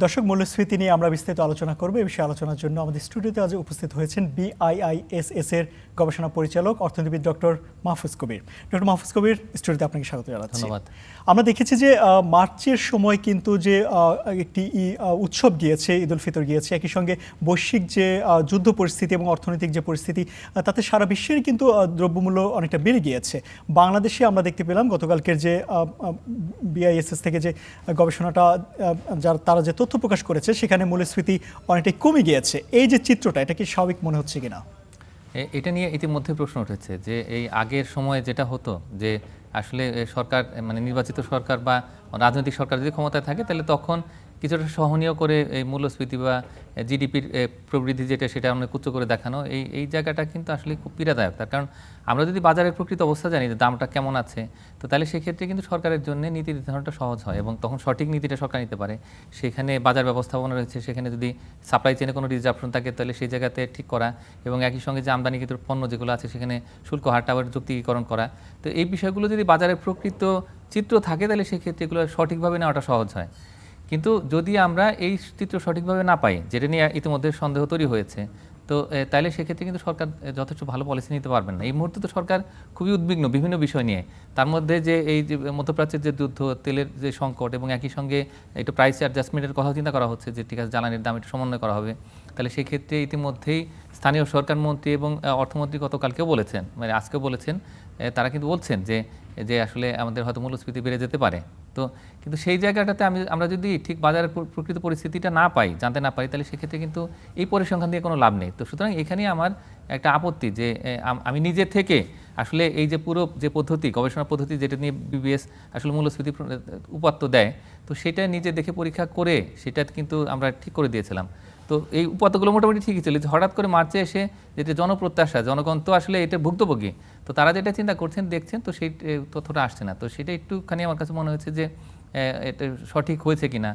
দর্শক, মূল্যস্ফীতি নিয়ে আমরা বিস্তারিত আলোচনা করব। এই বিষয়ে আলোচনার জন্য আমাদের স্টুডিওতে আজ উপস্থিত হয়েছেন BIISS এর গবেষণা পরিচালক অর্থনীতিবিদ ডক্টর মাহফুজ কবির। ডক্টর মাহফুজ কবির, স্টুডিওতে আপনাকে স্বাগত জানাচ্ছি। ধন্যবাদ। আমরা দেখেছি যে মার্চের সময় কিন্তু যে একটি উৎসব গিয়েছে, ঈদ উল ফিতর গিয়েছে, একই সঙ্গে বৈশ্বিক যে যুদ্ধ পরিস্থিতি এবং অর্থনৈতিক যে পরিস্থিতি, তাতে সারা বিশ্বের কিন্তু দ্রব্যমূল্য অনেকটা বেড়ে গিয়েছে। বাংলাদেশে আমরা দেখতে পেলাম গতকালকের যে BIISS থেকে যে গবেষণাটা তারা যে তথ্য প্রকাশ করেছে, সেখানে মূল্যস্ফীতি অনেকটাই কমে গিয়েছে। এই যে চিত্রটা, এটা কি স্বাভাবিক মনে হচ্ছে কিনা? এটা নিয়ে ইতিমধ্যে প্রশ্ন উঠেছে যে এই আগের সময়ে যেটা হতো যে আসলে সরকার মানে নির্বাচিত সরকার বা রাজনৈতিক সরকার যদি ক্ষমতায় থাকে তাহলে তখন কিছুটা সহনীয় করে এই মূল্যস্ফীতি বা জিডিপির প্রবৃদ্ধি যেটা সেটা অনেক উচ্চ করে দেখানো, এই জায়গাটা কিন্তু আসলে খুব পীড়াদায়ক। তার কারণ আমরা যদি বাজারের প্রকৃত অবস্থা জানি যে দামটা কেমন আছে, তো তাহলে সেক্ষেত্রে কিন্তু সরকারের জন্য নীতি নির্ধারণটা সহজ হয় এবং তখন সঠিক নীতিটা সরকার নিতে পারে। সেখানে বাজার ব্যবস্থাপনা রয়েছে, সেখানে যদি সাপ্লাই চেনে কোনো ডিসরাপশন থাকে তাহলে সেই জায়গাতে ঠিক করা এবং একই সঙ্গে যে আমদানিকৃত পণ্য যেগুলো আছে সেখানে শুল্ক হারটা আবার যুক্তিকরণ করা। তো এই বিষয়গুলো যদি বাজারের প্রকৃত চিত্র থাকে তাহলে সেক্ষেত্রে এগুলো সঠিকভাবে নেওয়াটা সহজ হয়। কিন্তু যদি আমরা এই চিত্র সঠিকভাবে না পাই, যেটা নিয়ে ইতিমধ্যে সন্দেহ তৈরি হয়েছে, তো তাহলে সেক্ষেত্রে কিন্তু সরকার যথেষ্ট ভালো পলিসি নিতে পারবেন না। এই মুহূর্তে তো সরকার খুবই উদ্বিগ্ন বিভিন্ন বিষয় নিয়ে। তার মধ্যে যে এই যে মধ্যপ্রাচ্যের যে যুদ্ধ, তেলের যে সংকট এবং একই সঙ্গে একটু প্রাইস অ্যাডজাস্টমেন্টের কথা চিন্তা করা হচ্ছে যে ঠিক আছে জ্বালানির দাম একটু সমন্বয় করা হবে। তাহলে সেক্ষেত্রে ইতিমধ্যেই স্থানীয় সরকার মন্ত্রী এবং অর্থমন্ত্রী গতকালকেও বলেছেন, মানে আজকেও বলেছেন, তারা কিন্তু বলছেন যে আসলে আমাদের হয়তো মূল্যস্ফীতি বেড়ে যেতে পারে। তো কিন্তু সেই জায়গাটাতে আমরা যদি ঠিক বাজারের প্রকৃত পরিস্থিতিটা না পাই, জানতে না পারি, তাহলে সেক্ষেত্রে কিন্তু এই পরিসংখ্যান দিয়ে কোনো লাভ নেই। তো সুতরাং এখানেই আমার একটা আপত্তি যে আমি নিজের থেকে আসলে এই যে পুরো যে পদ্ধতি, গবেষণা পদ্ধতি যেটা নিয়ে BBS আসলে মূল্যস্ফীতি উপাত্ত দেয়, তো সেটা নিজে দেখে পরীক্ষা করে সেটা কিন্তু আমরা ঠিক করে দিয়েছিলাম। তো এই উপাত্তগুলো মোটামুটি ঠিকই ছিল। হঠাৎ করে মার্চে এসে যেটা জনপ্রত্যাশা, জনগণ তো আসলে এটা ভুক্তভোগী, তো তারা যেটা চিন্তা করছেন দেখছেন, তো সেই তথ্যটা আসছে না। তো সেটা একটুখানি আমার কাছে মনে হচ্ছে যে এটা সঠিক হয়েছে কিনা,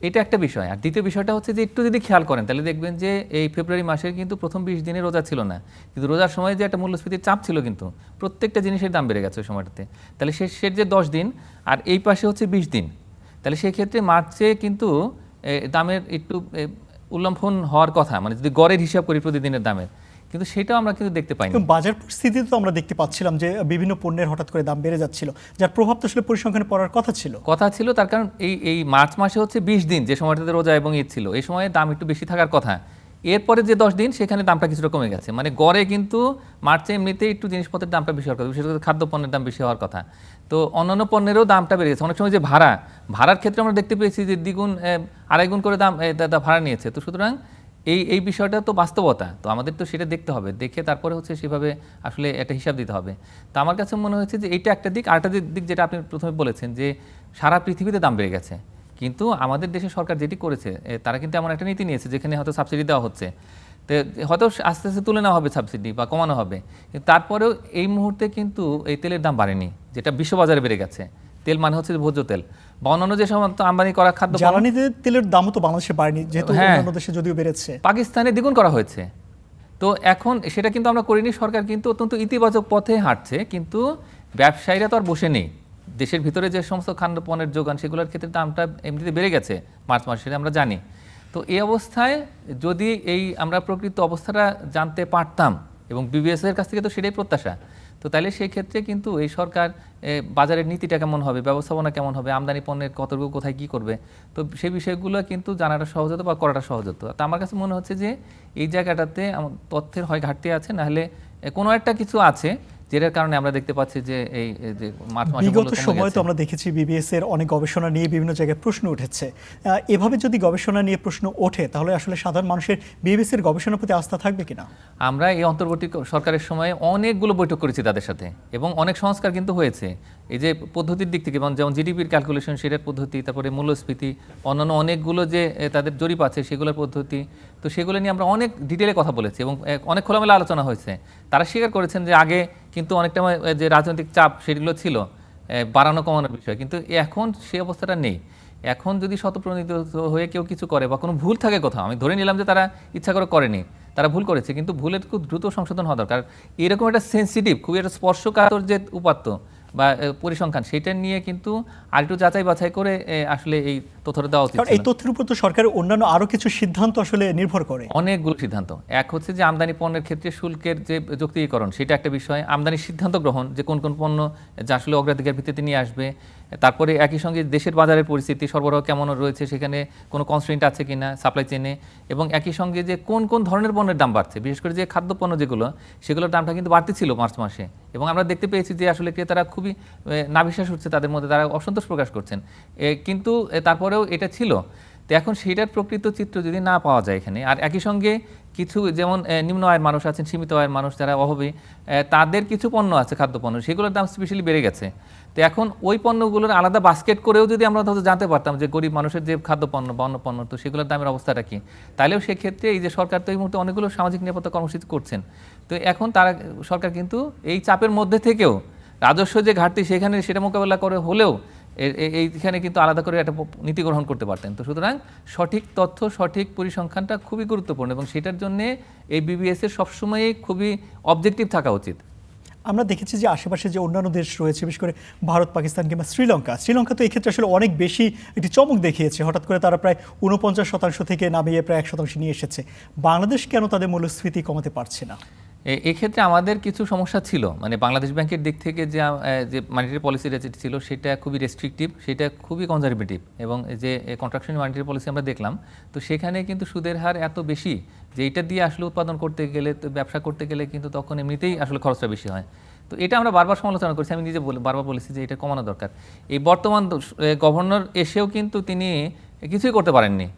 এটা একটা বিষয়। আর দ্বিতীয় বিষয়টা হচ্ছে যে একটু যদি খেয়াল করেন তাহলে দেখবেন যে এই ফেব্রুয়ারি মাসের কিন্তু প্রথম 20 দিনে রোজা ছিল না, কিন্তু রোজার সময় যে একটা মূল্যস্ফীতির চাপ ছিল, কিন্তু প্রত্যেকটা জিনিসের দাম বেড়ে গেছে ওই সময়টাতে। তাহলে শেষের যে 10 দিন আর এই পাশে হচ্ছে 20 দিন, তাহলে সেক্ষেত্রে মার্চে কিন্তু দামের একটু উল্লম্ফন হওয়ার কথা, মানে যদি গড়ের হিসাব করি প্রতিদিনের দামের, কিন্তু সেটাও আমরা কিন্তু দেখতে পাইনি। বাজার পরিস্থিতি তো আমরা দেখতে পাচ্ছিলাম যে বিভিন্ন পণ্যের হঠাৎ করে দাম বেড়ে যাচ্ছিল, যার প্রভাব তো আসলে পরিসংখ্যানে পড়ার কথা ছিল। তার কারণ এই মার্চ মাসে হচ্ছে 20 দিন যে সময়টাতে রোজা এবং ঈদ ছিল, এই সময়ে দাম একটু বেশি থাকার কথা। এরপরে যে 10 দিন সেখানে দামটা কিছুটা কমে গেছে, মানে গড়ে কিন্তু মার্চে এমনিতেই একটু জিনিসপত্রের দামটা বেশি হওয়ার কথা, বিশেষ করে খাদ্যপণ্যের দাম বেশি হওয়ার কথা। তো অন্যান্য পণ্যেরও দামটা বেড়ে গেছে। অনেক সময় যে ভাড়ার ক্ষেত্রে আমরা দেখতে পেয়েছি যে দ্বিগুণ আড়াই গুণ করে দাম ভাড়া নিয়েছে। তো সুতরাং এই বিষয়টা তো বাস্তবতা, তো আমাদের তো সেটা দেখতে হবে, দেখে তারপরে হচ্ছে সেভাবে আসলে একটা হিসাব দিতে হবে। তো আমার কাছে মনে হয়েছে যে এইটা একটা দিক। আরেকটা দিক যেটা আপনি প্রথমে বলেছেন যে সারা পৃথিবীতে দাম বেড়ে গেছে, কিন্তু আমাদের দেশের সরকার যেটি করেছে, তারা কিন্তু এমন একটা নীতি নিয়েছে যেখানে হয়তো সাবসিডি দেওয়া হচ্ছে, তো হয়তো আস্তে আস্তে তুলে নেওয়া হবে সাবসিডি বা কমানো হবে, কিন্তু তারপরেও এই মুহূর্তে কিন্তু এই তেলের দাম বাড়েনি, যেটা বিশ্ববাজারে বেড়ে গেছে। তেল মানে হচ্ছে ভোজ্য তেল বা অন্যান্য যে সমস্ত আমদানি করা খাদ্য, জ্বালানি তেলের দামও তো বাংলাদেশে বাড়েনি, যেহেতু অন্যান্য দেশে যদিও বেড়েছে। পাকিস্তানে দ্বিগুণ করা হয়েছে। তো এখন সেটা কিন্তু আমরা করিনি, সরকার কিন্তু অত্যন্ত ইতিবাচক পথে হাঁটছে, কিন্তু ব্যবসায়ীরা তো আর বসে নেই। দেশের ভিতরে যে সমস্ত খাদ্যপণ্যের যোগান, সেগুলোর ক্ষেত্রে দামটা এমনিতে বেড়ে গেছে মার্চ মাসে, সেটা আমরা জানি। তো এই অবস্থায় যদি আমরা প্রকৃত অবস্থাটা জানতে পারতাম, এবং BBS এর কাছ থেকে তো সেটাই প্রত্যাশা, তো তাহলে সেই ক্ষেত্রে কিন্তু এই সরকার বাজারের নীতিটা কেমন হবে, ব্যবস্থাপনা কেমন হবে, আমদানি পণ্যের কতটুকু কোথায় কী করবে, তো সেই বিষয়গুলো কিন্তু জানাটা সহজ হতো বা করাটা সহজ হতো। তো আমার কাছে মনে হচ্ছে যে এই জায়গাটাতে তথ্যের হয় ঘাটতি আছে, নাহলে কোনো একটা কিছু আছে যেটার কারণে আমরা দেখতে পাচ্ছি যে এই যে মার্চ মাসে বিগত সময় তো আমরা দেখেছি BBS এর অনেক গবেষণা নিয়ে বিভিন্ন জায়গায় প্রশ্ন উঠেছে। এভাবে যদি গবেষণা নিয়ে প্রশ্ন ওঠে তাহলে আসলে সাধারণ মানুষের BBS এর গবেষণার প্রতি আস্থা থাকবে কিনা? আমরা এই অন্তর্বর্তী সরকারের সময় অনেকগুলো বৈঠক করেছি তাদের সাথে, এবং অনেক সংস্কার কিন্তু হয়েছে এই যে পদ্ধতির দিক থেকে, যেমন জিডিপির ক্যালকুলেশন সেটার পদ্ধতি, তারপরে মূল্যস্ফীতি, অন্যান্য অনেকগুলো যে তাদের জরিপ আছে সেগুলোর পদ্ধতি, তো সেগুলো নিয়ে আমরা অনেক ডিটেলে কথা বলেছি এবং অনেক খোলামেলা আলোচনা হয়েছে। তারা স্বীকার করেছেন যে আগে কিন্তু অনেকটা যে রাজনৈতিক চাপ সেগুলো ছিল বাড়ানো কমানোর বিষয়, কিন্তু এখন সেই অবস্থাটা নেই। এখন যদি শতপ্রণোদিত হয়ে কেউ কিছু করে বা কোনো ভুল থাকে কোথাও, আমি ধরে নিলাম যে তারা ইচ্ছা করে করেনি, তারা ভুল করেছে, কিন্তু ভুলের খুব দ্রুত সংশোধন হওয়া দরকার। এরকম একটা সেন্সিটিভ, খুবই একটা স্পর্শকাতর যে উপাত্ত বা পরিসংখ্যান, সেটা নিয়ে কিন্তু আরেকটু যাচাই বাছাই করে আসলে এই তথ্যটা দেওয়া উচিত কারণ এই ছিল। তথ্যের উপর তো সরকারের অন্যান্য আরো কিছু সিদ্ধান্ত আসলে নির্ভর করে। অনেকগুলো সিদ্ধান্ত। এক হচ্ছে যে আমদানি পণ্যের ক্ষেত্রে শুল্কের যে যৌক্তিকীকরণ, সেটা একটা বিষয়। আমদানির সিদ্ধান্ত গ্রহণ, যে কোন কোন পণ্য যা আসলে অগ্রাধিকার ভিত্তিতে নিয়ে আসবে। তারপরে একই সঙ্গে দেশের বাজারের পরিস্থিতি, সরবরাহ কেমন রয়েছে, সেখানে কোনো কনস্ট্রেন্ট আছে কিনা সাপ্লাই চেনে, এবং একই সঙ্গে যে কোন কোন ধরনের পণ্যের দাম বাড়ছে, বিশেষ করে যে খাদ্যপণ্য যেগুলো, সেগুলোর দামটা কিন্তু বাড়তি ছিল মার্চ মাসে, এবং আমরা দেখতে পেয়েছি যে আসলে ক্রেতারা খুবই নাভিশ্বাস হচ্ছে, তাদের মধ্যে তারা অসন্তোষ প্রকাশ করছেন। কিন্তু তারপরেও এটা ছিল। তো এখন সেইটার প্রকৃত চিত্র যদি না পাওয়া যায় এখানে, আর একই সঙ্গে কিছু যেমন নিম্ন আয়ের মানুষ আছেন, সীমিত আয়ের মানুষ যারা অভাবী, তাদের কিছু পণ্য আছে খাদ্যপণ্য, সেগুলোর দাম স্পেশালি বেড়ে গেছে। তো এখন ওই পণ্যগুলোর আলাদা বাস্কেট করেও যদি আমরা হয়তো জানতে পারতাম যে গরিব মানুষের যে খাদ্যপণ্য বা অন্য পণ্য, তো সেগুলোর দামের অবস্থাটা কী, তাহলেও সেক্ষেত্রে এই যে সরকার তো এই মুহূর্তে অনেকগুলো সামাজিক নিরাপত্তা কর্মসূচি করছেন। তো এখন তারা সরকার কিন্তু এই চাপের মধ্যে থেকেও রাজস্ব যে ঘাটতি, সেখানে সেটা মোকাবেলা করে হলেও এইখানে কিন্তু আলাদা করে একটা নীতি গ্রহণ করতে পারতেন। তো সুতরাং সঠিক তথ্য, সঠিক পরিসংখ্যানটা খুবই গুরুত্বপূর্ণ, এবং সেটার জন্য এই বিবিএসের সবসময়ই খুবই অবজেক্টিভ থাকা উচিত। আমরা দেখেছি যে আশেপাশে যে অন্যান্য দেশ রয়েছে, বিশেষ করে ভারত, পাকিস্তান কিংবা শ্রীলঙ্কা তো এক্ষেত্রে আসলে অনেক বেশি একটি চমক দেখিয়েছে। হঠাৎ করে তারা প্রায় 49% থেকে নামিয়ে প্রায় 1% নিয়ে এসেছে। বাংলাদেশ কেন তাদের মূল্যস্ফীতি কমাতে পারছে না? এক্ষেত্রে আমাদের কিছু সমস্যা ছিল, মানে বাংলাদেশ ব্যাংকের দিক থেকে যে মানিটারি পলিসি যেটা ছিল, সেটা খুবই রেস্ট্রিকটিভ, সেটা খুবই কনজারভেটিভ, এবং যে কন্ট্রাকশন মানিটারি পলিসি আমরা দেখলাম, তো সেখানে কিন্তু সুদের হার এত বেশি যে এটা দিয়ে আসলে উৎপাদন করতে গেলে, ব্যবসা করতে গেলে কিন্তু তখন এমনিতেই আসলে খরচটা বেশি হয়। তো এটা আমরা বারবার সমালোচনা করছি, আমি নিজে বারবার বলেছি যে এটা কমানো দরকার। এই বর্তমান গভর্নর এসেও কিন্তু তিনি কিছুই করতে পারেননি।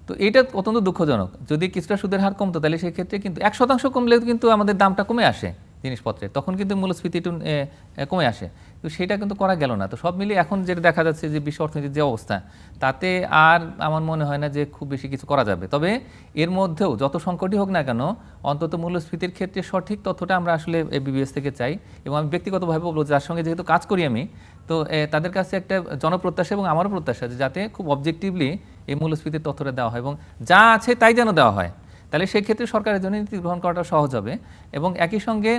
তো এটা অত্যন্ত দুঃখজনক। যদি কিছুটা সুদের হার কমতো, তাহলে সেক্ষেত্রে কিন্তু 1% কমলেও কিন্তু আমাদের দামটা কমে আসে জিনিসপত্রের, তখন কিন্তু মূল্যস্ফীতি একটু কমে আসে। তো সেটা কিন্তু করা গেল না। তো সব মিলিয়ে এখন যেটা দেখা যাচ্ছে যে বিশ্ব অর্থনীতির যে অবস্থা, তাতে আর আমার মনে হয় না যে খুব বেশি কিছু করা যাবে। তবে এর মধ্যেও যত সংকটই হোক না কেন, অন্তত মূল্যস্ফীতির ক্ষেত্রে সঠিক তথ্যটা আমরা আসলে বিবিএস থেকে চাই। এবং আমি ব্যক্তিগতভাবে বলবো, যার সঙ্গে যেহেতু কাজ করি আমি, তো তাদের কাছে একটা জনপ্রত্যাশা এবং আমারও প্রত্যাশা যে যাতে খুব অবজেক্টিভলি এই মূল্যস্ফীতির তথ্যটা দেওয়া হয়, এবং যা আছে তাই যেন দেওয়া হয়। তাহলে সেক্ষেত্রে সরকারের জন্য নীতি গ্রহণ করাটা সহজ হবে। এবং একই সঙ্গে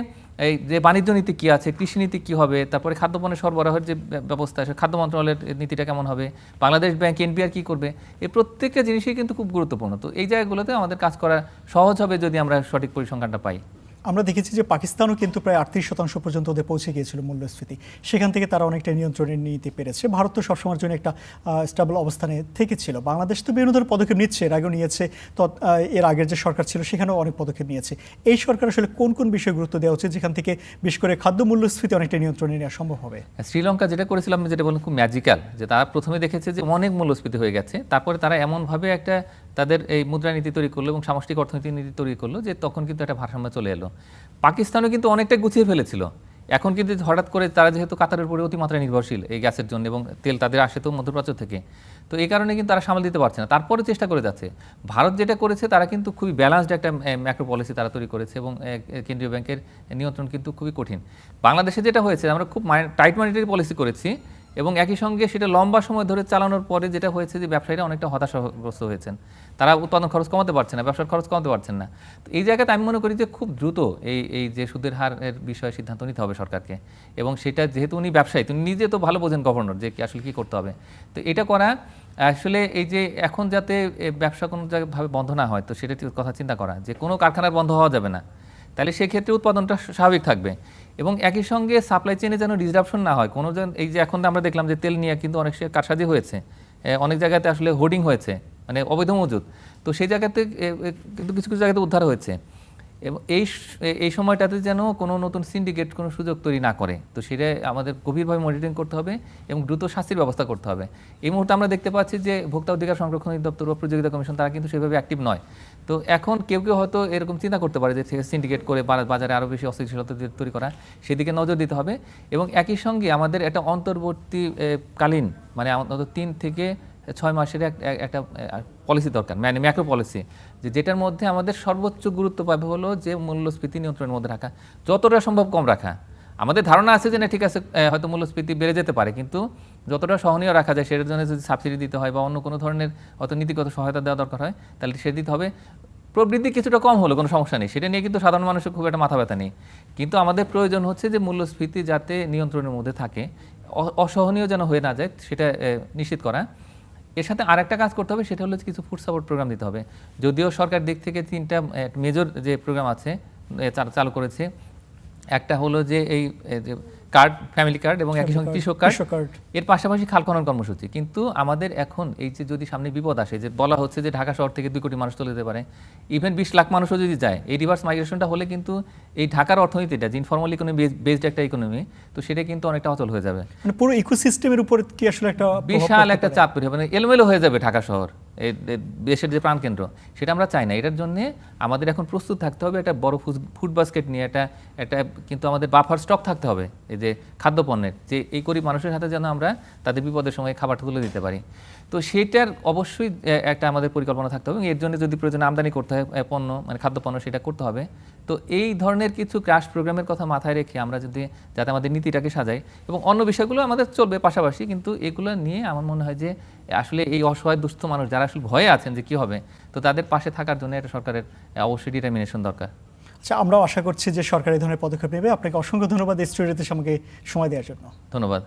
এই যে বাণিজ্য নীতি কী আছে, কৃষি নীতি কী হবে, তারপরে খাদ্যপণ্যের সরবরাহের যে ব্যবস্থা আছে, খাদ্য মন্ত্রণালয়ের নীতিটা কেমন হবে, বাংলাদেশ ব্যাংক এনপিআর কী করবে, এই প্রত্যেকটা জিনিসই কিন্তু খুব গুরুত্বপূর্ণ। তো এই জায়গাগুলোতে আমাদের কাজ করা সহজ হবে যদি আমরা সঠিক পরিসংখ্যানটা পাই। আমরা দেখেছি যে পাকিস্তানও কিন্তু প্রায় 38% পর্যন্ত ওদের পৌঁছে গিয়েছিল মূল্যস্ফীতি, সেখান থেকে তারা অনেকটা নিয়ন্ত্রণে নিতে পেরেছে। ভারত তো সবসময়ের জন্য একটা স্টেবল অবস্থানে থেকেছিল। বাংলাদেশ তো বিভিন্ন ধরনের পদক্ষেপ নিচ্ছে, এর আগেও নিয়েছে, তো এর আগের যে সরকার ছিল সেখানেও অনেক পদক্ষেপ নিয়েছে। এই সরকার আসলে কোন কোন বিষয়ে গুরুত্ব দেওয়া উচিত, যেখান থেকে বিশেষ করে খাদ্য মূল্যস্ফীতি অনেকটা নিয়ন্ত্রণে নেওয়া সম্ভব হবে? শ্রীলঙ্কা যেটা করেছিলাম, যেটা বললাম খুব ম্যাজিক্যাল, যে তারা প্রথমে দেখেছে যে অনেক মূল্যস্ফীতি হয়ে গেছে, তারপরে তারা এমনভাবে একটা তাদের এই মুদ্রানীতি তৈরি করলো এবং সামষ্টিক অর্থনীতি নীতি তৈরি করলো যে তখন কিন্তু একটা ভারসাম্য চলে এলো। পাকিস্তানও কিন্তু অনেকটা গুছিয়ে ফেলেছিল। এখন কিন্তু হঠাৎ করে তারা যেহেতু কাতারের উপরে অতিমাত্রায় নির্ভরশীল এই গ্যাসের জন্য, এবং তেল তাদের আসে তো মধ্যপ্রাচ্য থেকে, তো এই কারণে কিন্তু তারা সামাল দিতে পারছে না। তারপরে চেষ্টা করে যাচ্ছে। ভারত যেটা করেছে, তারা কিন্তু খুবই ব্যালান্সড একটা ম্যাক্রো পলিসি তারা তৈরি করেছে, এবং কেন্দ্রীয় ব্যাংকের নিয়ন্ত্রণ কিন্তু খুবই কঠিন। বাংলাদেশে যেটা হয়েছে, আমরা খুব টাইট মনিটারি পলিসি করেছি, এবং একই সঙ্গে সেটা লম্বা সময় ধরে চালানোর পরে যেটা হয়েছে যে ব্যবসায়ীরা অনেকটা হতাশাগ্রস্ত হয়েছেন। তারা উৎপাদন খরচ কমাতে পারছে না, ব্যবসার খরচ কমাতে পারছেন না। তো এই জায়গাতে আমি মনে করি যে খুব দ্রুত এই যে সুদের হারের বিষয়ে সিদ্ধান্ত নিতে হবে সরকারকে, এবং সেটা যেহেতু উনি ব্যবসায়ী, তিনি নিজে তো ভালো বোঝেন গভর্নর যে আসলে কী করতে হবে। তো এটা করা আসলে এই যে এখন যাতে ব্যবসা কোনো জায়গাভাবে বন্ধ না হয়, তো সেটা কথা চিন্তা করা যে কোনো কারখানার বন্ধ হওয়া যাবে না, তাহলে সেক্ষেত্রে উৎপাদনটা স্বাভাবিক থাকবে। এবং একই সঙ্গে সাপ্লাই চেনে যেন ডিসরাপশন না হয় কোনো। এই যে এখন আমরা দেখলাম যে তেল নিয়ে কিন্তু অনেক কারসাজি হয়েছে, অনেক জায়গাতে আসলে হোর্ডিং হয়েছে, মানে অবৈধ মজুদ। তো সেই জায়গাতে কিন্তু কিছু কিছু জায়গাতে উদ্ধার হয়েছে, এবং এই সময়টাতে যেন কোনো নতুন সিন্ডিকেট কোনো সুযোগ তৈরি না করে। তো সেটা আমাদের গভীরভাবে মনিটরিং করতে হবে এবং দ্রুত শাস্তির ব্যবস্থা করতে হবে। এই মুহূর্তে আমরা দেখতে পাচ্ছি যে ভোক্তা অধিকার সংরক্ষণ অধিদপ্তর বা প্রতিযোগিতা কমিশন তারা কিন্তু সেভাবে অ্যাক্টিভ নয়। তো এখন কেউ কেউ হয়তো এরকম চিন্তা করতে পারে যে সিন্ডিকেট করে বাজারে আরও বেশি অস্থিতিশীলতা তৈরি করা, সেদিকে নজর দিতে হবে। এবং একই সঙ্গে আমাদের একটা অন্তর্বর্তীকালীন, মানে অন্তত 3 থেকে 6 মাসের একটা পলিসি দরকার, মানে ম্যাক্রো পলিসি, যেটার মধ্যে আমাদের সর্বোচ্চ গুরুত্ব পাবে হলো যে মূল্যস্ফীতি নিয়ন্ত্রণের মধ্যে রাখা, যতটা সম্ভব কম রাখা। আমাদের ধারণা আছে যে না ঠিক আছে, হয়তো মূল্যস্ফীতি বেড়ে যেতে পারে, কিন্তু যতটা সহনীয় রাখা যায় সেটার জন্য যদি সাবসিডি দিতে হয় বা অন্য কোনো ধরনের হয়তো নীতিগত সহায়তা দেওয়া দরকার হয়, তাহলে সে দিতে হবে। প্রবৃদ্ধি কিছুটা কম হলো কোনো সমস্যা নেই, সেটা নিয়ে কিন্তু সাধারণ মানুষের খুব একটা মাথা ব্যথা নেই। কিন্তু আমাদের প্রয়োজন হচ্ছে যে মূল্যস্ফীতি যাতে নিয়ন্ত্রণের মধ্যে থাকে, অসহনীয় যেন হয়ে না যায় সেটা নিশ্চিত করা। এর সাথে আরেকটা কাজ করতে হবে, সেটা হলো যে কিছু ফুড সাপোর্ট প্রোগ্রাম দিতে হবে। যদিও সরকার দিক থেকে 3টা মেজর যে প্রোগ্রাম আছে চালু করেছে, একটা হলো যে এই যে কার্ড, ফ্যামিলি কার্ড এবং একই সঙ্গে কৃষক কার্ড, এর পাশাপাশি খাল খনন কর্মসূচি। কিন্তু আমাদের এখন এই যে যদি সামনে বিপদ আসে, যে বলা হচ্ছে যে ঢাকা শহর থেকে 2 কোটি মানুষ চলে যেতে পারে, ইভেন 20 লাখ মানুষও যদি যায়, এই রিভার্স মাইগ্রেশনটা হলে কিন্তু এই ঢাকার অর্থনীতিটা যে ইনফর্মাল ইকোনমি বেসড একটা ইকোনমি, তো সেটা কিন্তু অনেকটা অচল হয়ে যাবে। মানে পুরো ইকোসিস্টেমের উপর কি আসলে একটা বিশাল একটা চাপ তৈরি হবে, মানে এলোমেলো হয়ে যাবে ঢাকা শহর, এই দেশের যে প্রাণকেন্দ্র, সেটা আমরা চাই না। এটার জন্য আমাদের এখন প্রস্তুত থাকতে হবে, একটা বড় ফুড বাস্কেট নিয়ে একটা কিন্তু আমাদের বাফার স্টক থাকতে হবে এই যে খাদ্যপণ্যের, যে এই গরিব মানুষের হাতে যেন আমরা তাদের বিপদের সময় খাবারটা তুলে দিতে পারি। তো সেটার অবশ্যই একটা আমাদের পরিকল্পনা থাকতে হবে, এবং এর জন্য যদি প্রয়োজন আমদানি করতে হয় পণ্য, মানে খাদ্যপণ্য, সেটা করতে হবে। তো এই ধরনের কিছু ক্রাশ প্রোগ্রামের কথা মাথায় রেখে আমরা যাতে আমাদের নীতিটাকে সাজাই, এবং অন্য বিষয়গুলো আমাদের চলবে পাশাপাশি, কিন্তু এগুলো নিয়ে আমার মনে হয় যে আসলে এই অসহায় দুস্থ মানুষ যারা আসলে ভয়ে আছেন যে কী হবে, তো তাদের পাশে থাকার জন্য একটা সরকারের অবশ্যই ডিটারমিনেশন দরকার। আচ্ছা, আমরাও আশা করছি যে সরকার এই ধরনের পদক্ষেপ নেবে। আপনাকে অসংখ্য ধন্যবাদ এই স্টুডিওতে আমাকে সময় দেওয়ার জন্য। ধন্যবাদ।